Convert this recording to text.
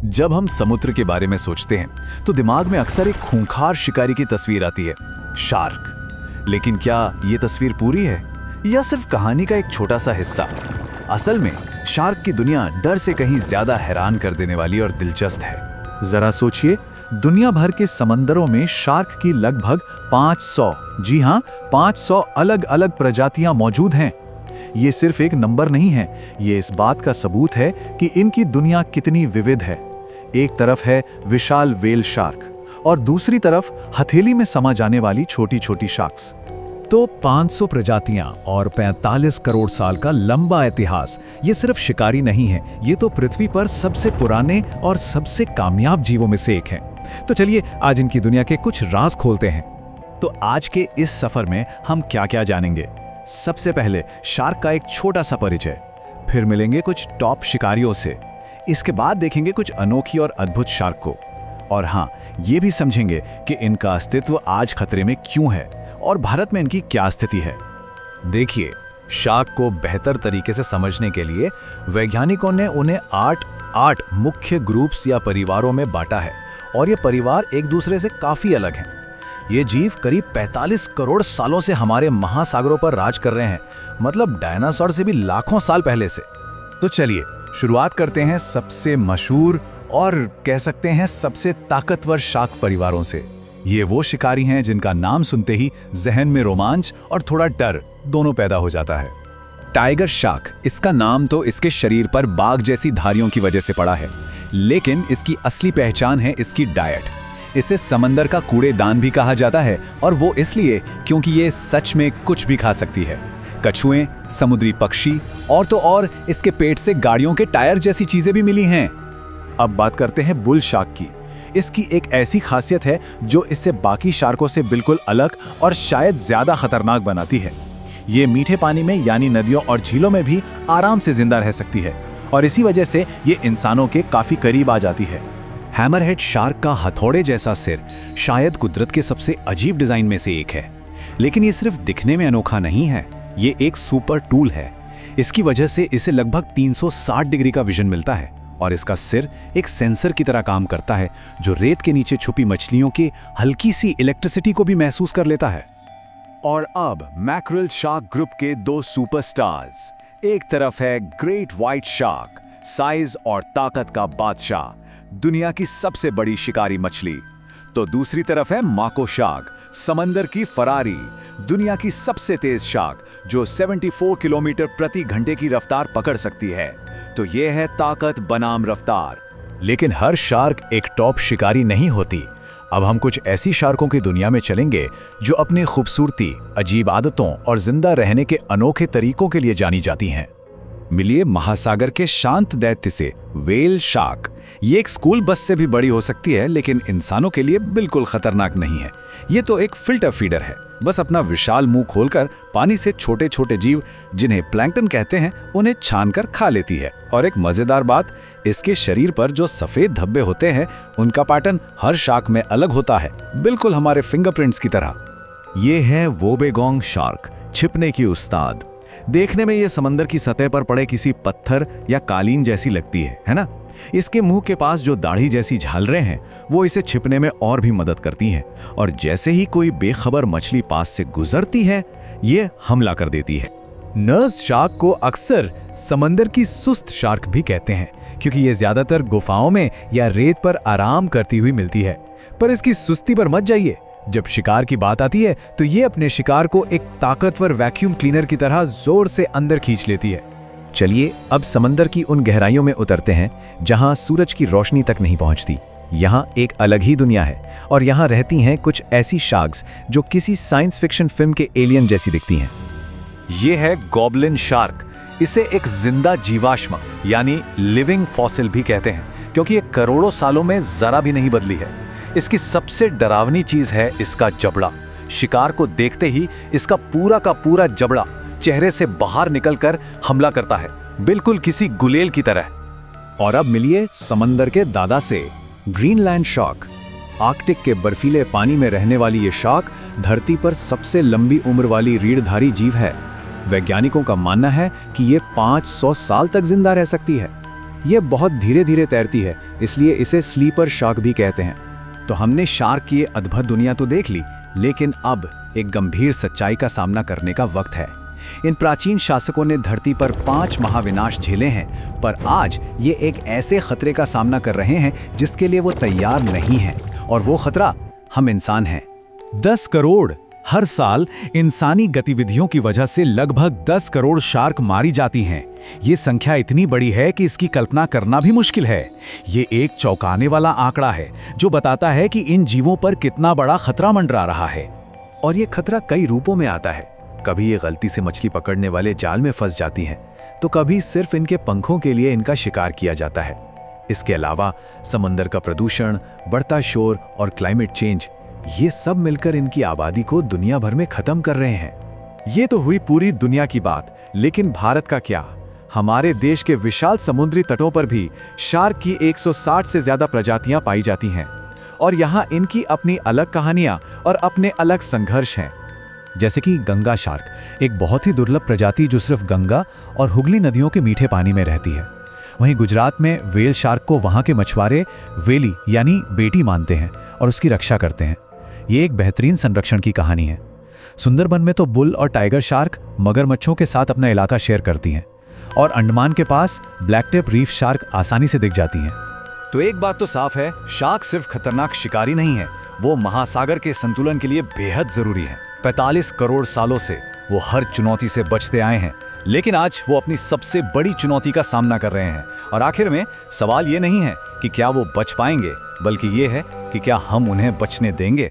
जब हम समुद्र के बारे में सोचते हैं तो दिमाग में अक्सर एक खूंखार शिकारी की तस्वीर आती है, शार्क। लेकिन क्या ये तस्वीर पूरी है या सिर्फ कहानी का एक छोटा सा हिस्सा? असल में शार्क की दुनिया डर से कहीं ज्यादा हैरान कर देने वाली और दिलचस्प है। जरा सोचिए, दुनिया भर के समंदरों में शार्क की लगभग 500, जी हाँ 500 अलग अलग प्रजातियां मौजूद हैं। ये सिर्फ एक नंबर नहीं है, ये इस बात का सबूत है कि इनकी दुनिया कितनी विविध है। एक तरफ है विशाल व्हेल शार्क और दूसरी तरफ हथेली में समा जाने वाली छोटी छोटी शार्क्स। तो 500 प्रजातियां और 45 करोड़ साल का लंबा इतिहास, ये सिर्फ शिकारी नहीं है, ये तो पृथ्वी पर सबसे पुराने और सबसे कामयाब जीवों में से एक है। तो चलिए आज इनकी दुनिया के कुछ राज खोलते हैं। तो आज के इस सफर में हम क्या क्या जानेंगे? सबसे पहले शार्क का एक छोटा सा परिचय, फिर मिलेंगे कुछ टॉप शिकारियों से, इसके बाद देखेंगे कुछ अनोखी और अद्भुत शार्क को, और हाँ ये भी समझेंगे कि इनका अस्तित्व आज खतरे में क्यों है और भारत में इनकी क्या स्थिति है। देखिए, शार्क को बेहतर तरीके से समझने के लिए वैज्ञानिकों ने उन्हें 8 मुख्य ग्रुप्स या परिवारों में बांटा है, और ये परिवार एक दूसरे से काफी अलग हैं। ये जीव करीब 45 करोड़ सालों से हमारे महासागरों पर राज कर रहे हैं, मतलब डायनासोर से भी लाखों साल पहले से। तो चलिए शुरुआत करते हैं सबसे मशहूर और कह सकते हैं सबसे ताकतवर शार्क परिवारों से। ये वो शिकारी हैं जिनका नाम सुनते ही जहन में रोमांच और थोड़ा डर दोनों पैदा हो जाता है। टाइगर शार्क, इसका नाम तो इसके शरीर पर बाघ जैसी धारियों की वजह से पड़ा है, लेकिन इसकी असली पहचान है इसकी डाइट। इसे समंदर का कूड़ेदान भी कहा जाता है, और वो इसलिए क्योंकि ये सच में कुछ भी खा सकती है। कछुए, समुद्री पक्षी और तो और इसके पेट से गाड़ियों के टायर जैसी चीजें भी मिली हैं। अब बात करते हैं बुल शार्क की। इसकी एक ऐसी खासियत है जो इसे बाकी शार्कों से बिल्कुल अलग और शायद ज्यादा खतरनाक बनाती है। ये मीठे पानी में यानी नदियों और झीलों में भी आराम से जिंदा रह सकती है, और इसी वजह से ये इंसानों के काफी करीब आ जाती है। हैमरहेड शार्क का हथौड़े जैसा सिर शायद कुदरत के सबसे अजीब डिजाइन में से एक है, लेकिन ये सिर्फ दिखने में अनोखा नहीं है, ये एक सुपर टूल है। इसकी वजह से इसे लगभग 360 डिग्री का विजन मिलता है, और इसका सिर एक सेंसर की तरह काम करता है जो रेत के नीचे छुपी मछलियों की हल्की सी इलेक्ट्रिसिटी को भी महसूस कर लेता है। और अब मैकरेल शार्क ग्रुप के 2 सुपरस्टार्स। एक तरफ है ग्रेट व्हाइट शार्क, साइज और ताकत का बादशाह, दुनिया की सबसे बड़ी शिकारी मछली। तो दूसरी तरफ है माको शार्क, समंदर की फरारी, दुनिया की सबसे तेज शार्क जो 74 किलोमीटर प्रति घंटे की रफ्तार पकड़ सकती है। तो ये है ताकत बनाम रफ्तार। लेकिन हर शार्क एक टॉप शिकारी नहीं होती। अब हम कुछ ऐसी शार्कों की दुनिया में चलेंगे जो अपनी खूबसूरती, अजीब आदतों और जिंदा रहने के अनोखे तरीकों के लिए जानी जाती हैं। मिलिए महासागर के शांत दैत्य से, व्हेल शार्क। ये एक स्कूल बस से भी बड़ी हो सकती है, लेकिन इंसानों के लिए बिल्कुल खतरनाक नहीं है। ये तो एक फिल्टर फीडर है, बस अपना विशाल मुंह खोलकर पानी से छोटे छोटे जीव जिन्हें प्लैंकटन कहते हैं उन्हें छानकर खा लेती है। और एक मजेदार बात, इसके शरीर पर जो सफेद धब्बे होते हैं उनका पैटर्न हर शार्क में अलग होता है, बिल्कुल हमारे फिंगरप्रिंट्स की तरह। ये है वोबेगोंग शार्क, छिपने की उस्ताद। देखने में ये समंदर की सतह पर पड़े किसी पत्थर या कालीन जैसी लगती है ना? इसके मुंह के पास जो दाढ़ी जैसी झालरें हैं वो इसे छिपने में और भी मदद करती हैं, और जैसे ही कोई बेखबर मछली पास से गुजरती है ये हमला कर देती है। नर्स शार्क को अक्सर समंदर की सुस्त शार्क भी कहते हैं, क्योंकि ये ज्यादातर गुफाओं में या रेत पर आराम करती हुई मिलती है। पर इसकी सुस्ती पर मत जाइए, जब शिकार की बात आती है तो ये अपने शिकार को एक ताकतवर वैक्यूम क्लीनर की तरह जोर से अंदर खींच लेती है। चलिए अब समंदर की उन गहराइयों में उतरते हैं जहां सूरज की रोशनी तक नहीं पहुंचती। यहाँ एक अलग ही दुनिया है, और यहाँ रहती हैं कुछ ऐसी शार्क्स जो किसी साइंस फिक्शन फिल्म के एलियन जैसी दिखती हैं। ये है गॉबलिन शार्क। इसे एक जिंदा जीवाश्म यानी लिविंग फॉसिल भी कहते हैं, क्योंकि ये करोड़ों सालों में जरा भी नहीं बदली है। इसकी सबसे डरावनी चीज है इसका जबड़ा। शिकार को देखते ही इसका पूरा का पूरा जबड़ा चेहरे से बाहर निकलकर हमला करता है, बिल्कुल किसी गुलेल की तरह। और अब मिलिए समंदर के दादा से, ग्रीनलैंड शार्क। आर्कटिक के बर्फीले पानी में रहने वाली ये शार्क धरती पर सबसे लंबी उम्र वाली रीढ़धारी जीव है। वैज्ञानिकों का मानना है कि ये 500 साल तक जिंदा रह सकती है। ये बहुत धीरे धीरे तैरती है, इसलिए इसे स्लीपर शार्क भी कहते हैं। तो हमने शार्क की ये अद्भुत दुनिया तो देख ली, लेकिन अब एक गंभीर सच्चाई का सामना करने का वक्त है। इन प्राचीन शासकों ने धरती पर 5 महाविनाश झेले हैं, पर आज ये एक ऐसे खतरे का सामना कर रहे हैं जिसके लिए वो तैयार नहीं हैं, और वो खतरा हम इंसान हैं। 10 करोड़ हर साल इंसानी गतिविधियों की वजह से लगभग 10 करोड़ शार्क मारी जाती हैं। ये संख्या इतनी बड़ी है कि इसकी कल्पना करना भी मुश्किल है। ये एक चौंकाने वाला आंकड़ा है जो बताता है कि इन जीवों पर कितना बड़ा खतरा मंडरा रहा है। और ये खतरा कई रूपों में आता है। कभी ये गलती से मछली पकड़ने वाले जाल में फंस जाती हैं, तो कभी सिर्फ इनके पंखों के लिए इनका शिकार किया जाता है। इसके अलावा समंदर का प्रदूषण, बढ़ता शोर और क्लाइमेट चेंज, ये सब मिलकर इनकी आबादी को दुनिया भर में खत्म कर रहे हैं। ये तो हुई पूरी दुनिया की बात, लेकिन भारत का क्या? हमारे देश के विशाल समुद्री तटों पर भी शार्क की 160 से ज्यादा प्रजातियां पाई जाती हैं, और यहाँ इनकी अपनी अलग कहानियां और अपने अलग संघर्ष हैं। जैसे कि गंगा शार्क, एक बहुत ही दुर्लभ प्रजाति जो सिर्फ गंगा और हुगली नदियों के मीठे पानी में रहती है। वहीं गुजरात में वेल शार्क को वहाँ के मछुआरे वेली यानी बेटी मानते हैं और उसकी रक्षा करते हैं। ये एक बेहतरीन संरक्षण की कहानी है। सुंदरबन में तो बुल और टाइगर शार्क मगरमच्छों के साथ अपना इलाका शेयर करती हैं, और अंडमान के पास ब्लैक टेप रीफ शार्क आसानी से दिख जाती हैं। तो एक बात तो साफ है, शार्क सिर्फ खतरनाक शिकारी नहीं है, वो महासागर के संतुलन के लिए बेहद जरूरी है। 45 करोड़ सालों से वो हर चुनौती से बचते आए हैं, लेकिन आज वो अपनी सबसे बड़ी चुनौती का सामना कर रहे हैं। और आखिर में सवाल ये नहीं है कि क्या वो बच पाएंगे, बल्कि ये है कि क्या हम उन्हें बचने देंगे।